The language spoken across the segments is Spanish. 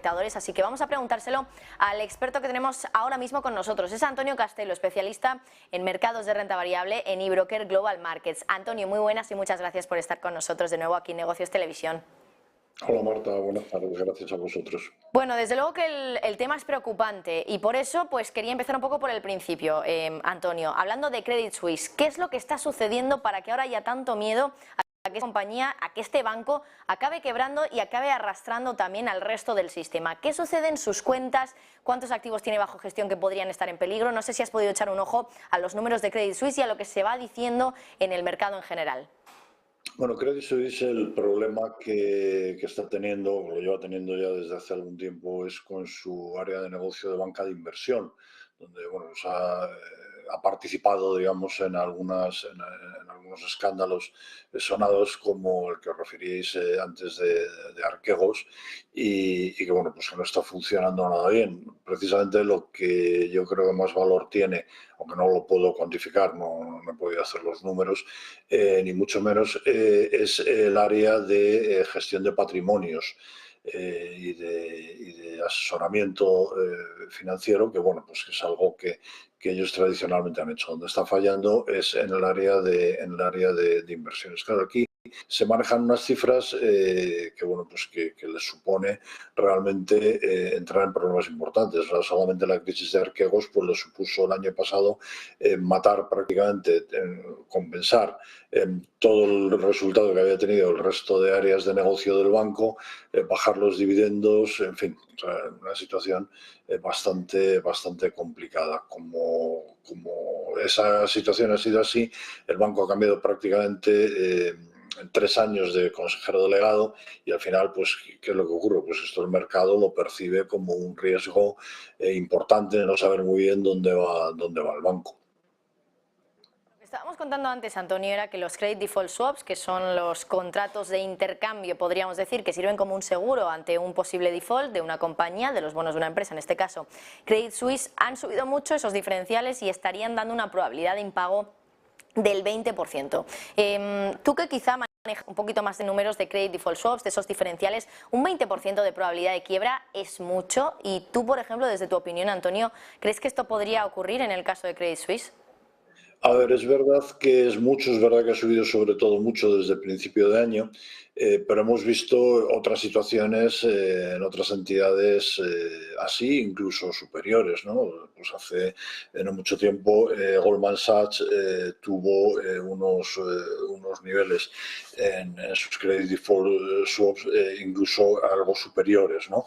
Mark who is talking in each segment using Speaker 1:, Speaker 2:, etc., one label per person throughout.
Speaker 1: espectadores, así que vamos a preguntárselo al experto que tenemos ahora mismo con nosotros. Es Antonio Castelo, especialista en mercados de renta variable en eBroker Global Markets. Antonio, muy buenas y muchas gracias por estar con nosotros de nuevo aquí en Negocios Televisión.
Speaker 2: Hola Marta, buenas tardes, gracias a vosotros.
Speaker 1: Bueno, desde luego que el tema es preocupante y por eso pues quería empezar un poco por el principio, Antonio. Hablando de Credit Suisse, ¿qué es lo que está sucediendo para que ahora haya tanto miedo a que esta compañía, a que este banco acabe quebrando y acabe arrastrando también al resto del sistema? ¿Qué sucede en sus cuentas? ¿Cuántos activos tiene bajo gestión que podrían estar en peligro? No sé si has podido echar un ojo a los números de Credit Suisse y a lo que se va diciendo en el mercado en general.
Speaker 2: Bueno, Credit Suisse, el problema que está teniendo, o lo lleva teniendo ya desde hace algún tiempo, es con su área de negocio de banca de inversión, donde bueno, ha participado, digamos, en algunos escándalos sonados como el que os referíais antes de Archegos y que bueno, pues que no está funcionando nada bien. Precisamente lo que yo creo que más valor tiene, aunque no lo puedo cuantificar, no he podido hacer los números, ni mucho menos, es el área de gestión de patrimonios y de asesoramiento financiero, que bueno, pues es algo que ellos tradicionalmente han hecho. Donde está fallando es en el área de inversiones. Claro, aquí se manejan unas cifras que bueno, pues que les supone realmente entrar en problemas importantes. O sea, solamente la crisis de Archegos pues le supuso el año pasado matar prácticamente, compensar todo el resultado que había tenido el resto de áreas de negocio del banco, bajar los dividendos, en fin, o sea, una situación bastante complicada. Como esa situación ha sido así, el banco ha cambiado prácticamente en 3 años de consejero delegado y al final, pues, ¿qué es lo que ocurre? Pues esto el mercado lo percibe como un riesgo importante de no saber muy bien dónde va el banco.
Speaker 1: Lo que estábamos contando antes, Antonio, era que los Credit Default Swaps, que son los contratos de intercambio, podríamos decir, que sirven como un seguro ante un posible default de una compañía, de los bonos de una empresa, en este caso Credit Suisse, han subido mucho esos diferenciales y estarían dando una probabilidad de impago del 20%. Tú que quizá manejas un poquito más de números de Credit Default Swaps, de esos diferenciales, un 20% de probabilidad de quiebra es mucho. Y tú, por ejemplo, desde tu opinión, Antonio, ¿crees que esto podría ocurrir en el caso de Credit Suisse?
Speaker 2: A ver, es verdad que es mucho, es verdad que ha subido sobre todo mucho desde el principio de año, pero hemos visto otras situaciones en otras entidades así, incluso superiores, ¿no? Pues hace no mucho tiempo Goldman Sachs tuvo unos niveles en sus credit default swaps incluso algo superiores, ¿no?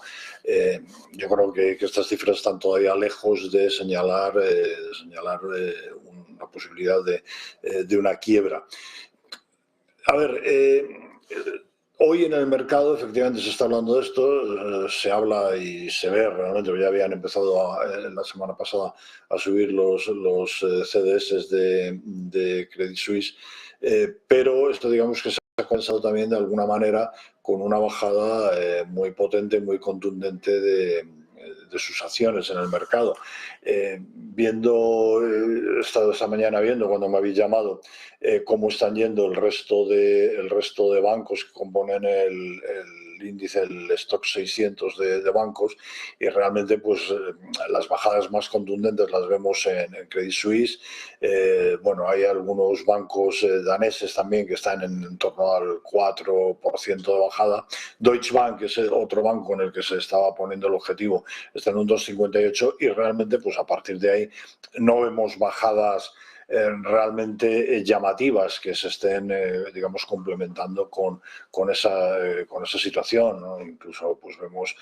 Speaker 2: Yo creo que estas cifras están todavía lejos de señalar una posibilidad de una quiebra. A ver, hoy en el mercado efectivamente se está hablando de esto, se habla y se ve realmente, ya habían empezado la semana pasada a subir los CDS de Credit Suisse, pero esto digamos que se ha compensado también de alguna manera con una bajada muy potente, muy contundente de sus acciones en el mercado. He estado esta mañana viendo, cuando me habéis llamado, cómo están yendo el resto de bancos que componen el índice, el stock 600 de bancos, y realmente pues las bajadas más contundentes las vemos en Credit Suisse. Bueno, hay algunos bancos daneses también que están en torno al 4% de bajada. Deutsche Bank, que es el otro banco en el que se estaba poniendo el objetivo, está en un 2,58 y realmente pues a partir de ahí no vemos bajadas realmente llamativas que se estén, digamos, complementando con esa situación, ¿no? Incluso pues vemos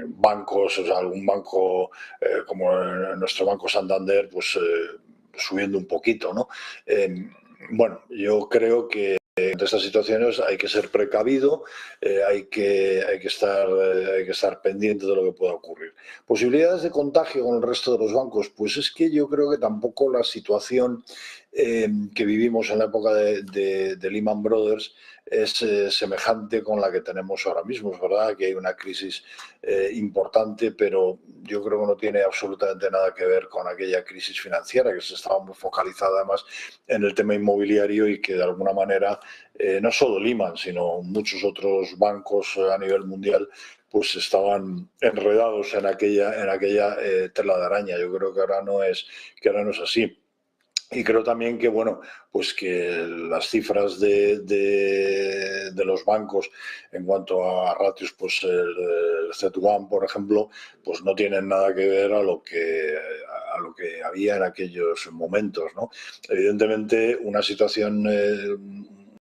Speaker 2: bancos, o sea, algún banco como nuestro Banco Santander, pues subiendo un poquito, ¿no? Bueno, yo creo que ante estas situaciones hay que ser precavido, hay que estar pendiente de lo que pueda ocurrir. ¿Posibilidades de contagio con el resto de los bancos? Pues es que yo creo que tampoco la situación que vivimos en la época de Lehman Brothers es semejante con la que tenemos ahora mismo. Es verdad que hay una crisis importante, pero yo creo que no tiene absolutamente nada que ver con aquella crisis financiera que se estaba muy focalizada además en el tema inmobiliario y que de alguna manera no solo Lehman, sino muchos otros bancos a nivel mundial pues estaban enredados en aquella tela de araña. Yo creo que ahora no es así. Y creo también que, bueno, pues que las cifras de los bancos en cuanto a ratios, pues el CET1, por ejemplo, pues no tienen nada que ver a lo que había en aquellos momentos, ¿no? Evidentemente, una situación,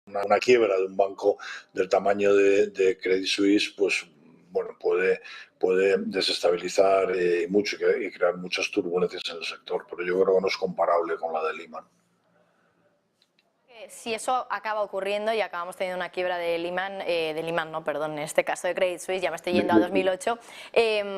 Speaker 2: una quiebra de un banco del tamaño de Credit Suisse, pues bueno, puede desestabilizar mucho y crear muchas turbulencias en el sector, pero yo creo que no es comparable con la de Lehman.
Speaker 1: Si eso acaba ocurriendo y acabamos teniendo una quiebra de Lehman, no, perdón, en este caso de Credit Suisse, ya me estoy yendo a 2008,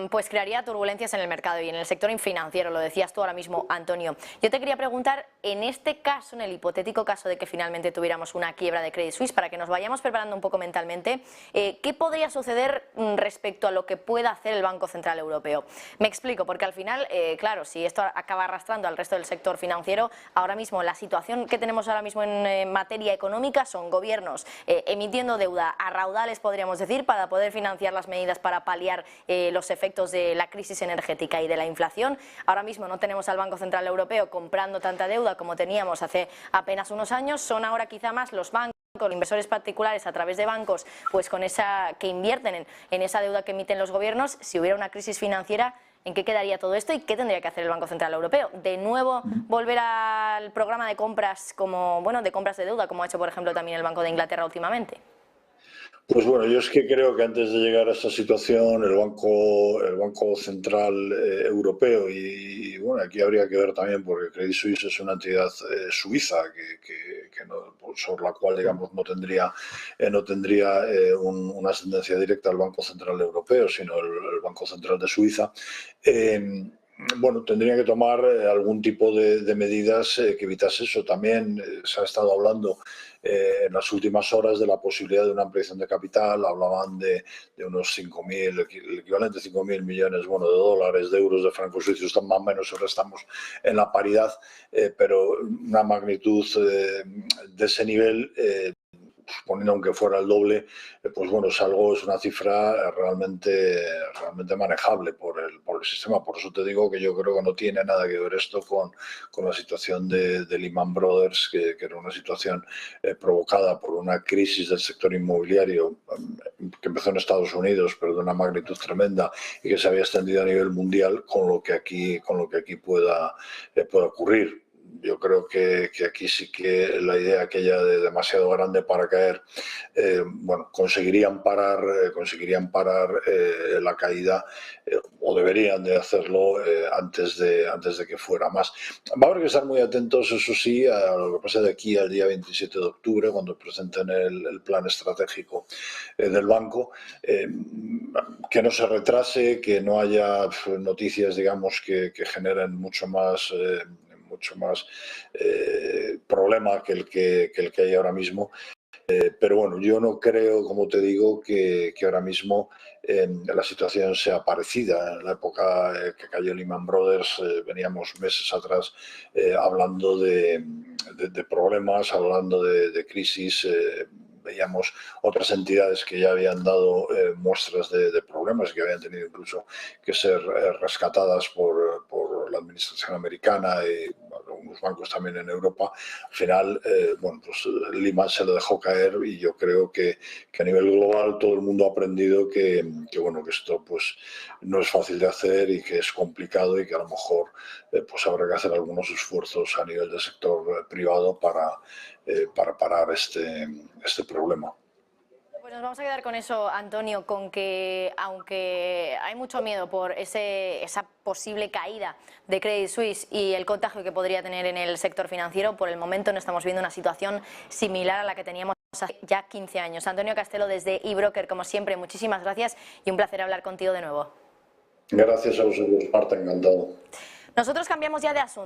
Speaker 1: pues crearía turbulencias en el mercado y en el sector financiero, lo decías tú ahora mismo, Antonio. Yo te quería preguntar, en este caso, en el hipotético caso de que finalmente tuviéramos una quiebra de Credit Suisse, para que nos vayamos preparando un poco mentalmente, ¿qué podría suceder respecto a lo que pueda hacer el Banco Central Europeo? Me explico, porque al final, claro, si esto acaba arrastrando al resto del sector financiero, ahora mismo la situación que tenemos ahora mismo en materia económica son gobiernos emitiendo deuda a raudales, podríamos decir, para poder financiar las medidas para paliar los efectos de la crisis energética y de la inflación. Ahora mismo no tenemos al Banco Central Europeo comprando tanta deuda como teníamos hace apenas unos años, son ahora quizá más los bancos, los inversores particulares a través de bancos, pues con que invierten en esa deuda que emiten los gobiernos. Si hubiera una crisis financiera, ¿en qué quedaría todo esto y qué tendría que hacer el Banco Central Europeo? ¿De nuevo volver al programa de compras de compras de deuda, como ha hecho por ejemplo también el Banco de Inglaterra últimamente?
Speaker 2: Pues bueno, yo es que creo que antes de llegar a esta situación, el Banco Central Europeo, y bueno, aquí habría que ver también, porque Credit Suisse es una entidad suiza que no, sobre la cual, digamos, no tendría una ascendencia directa al Banco Central Europeo, sino el Banco Central de Suiza. Bueno, tendría que tomar algún tipo de medidas que evitase eso. También se ha estado hablando en las últimas horas de la posibilidad de una ampliación de capital. Hablaban de unos 5.000, el equivalente a 5.000 millones de dólares, de euros, de francos suizos. Más o menos ahora estamos en la paridad, pero una magnitud de ese nivel, suponiendo aunque fuera el doble, pues bueno, es una cifra realmente manejable por el sistema. Por eso te digo que yo creo que no tiene nada que ver esto con la situación de Lehman Brothers, que era una situación provocada por una crisis del sector inmobiliario que empezó en Estados Unidos, pero de una magnitud tremenda y que se había extendido a nivel mundial, con lo que aquí pueda ocurrir. Yo creo que aquí sí que la idea aquella de demasiado grande para caer, bueno, conseguirían parar la caída, o deberían de hacerlo antes de que fuera más. Va a haber que estar muy atentos, eso sí, a lo que pasa de aquí al día 27 de octubre, cuando presenten el plan estratégico del banco, que no se retrase, que no haya noticias, digamos, que generen mucho más problema que el que hay ahora mismo. Pero bueno, yo no creo, como te digo, que ahora mismo la situación sea parecida. En la época que cayó Lehman Brothers, veníamos meses atrás hablando de problemas, hablando de crisis. Veíamos otras entidades que ya habían dado muestras de problemas, que habían tenido incluso que ser rescatadas por la administración americana y algunos bancos también en Europa. Al final, bueno, pues Lehman se lo dejó caer, y yo creo que a nivel global todo el mundo ha aprendido que bueno, que esto pues no es fácil de hacer y que es complicado, y que a lo mejor pues habrá que hacer algunos esfuerzos a nivel del sector privado para parar este problema.
Speaker 1: Pues nos vamos a quedar con eso, Antonio, con que aunque hay mucho miedo por esa posible caída de Credit Suisse y el contagio que podría tener en el sector financiero, por el momento no estamos viendo una situación similar a la que teníamos hace ya 15 años. Antonio Castelo, desde eBroker, como siempre, muchísimas gracias y un placer hablar contigo de nuevo.
Speaker 2: Gracias a vosotros, Marta, encantado.
Speaker 1: Nosotros cambiamos ya de asunto.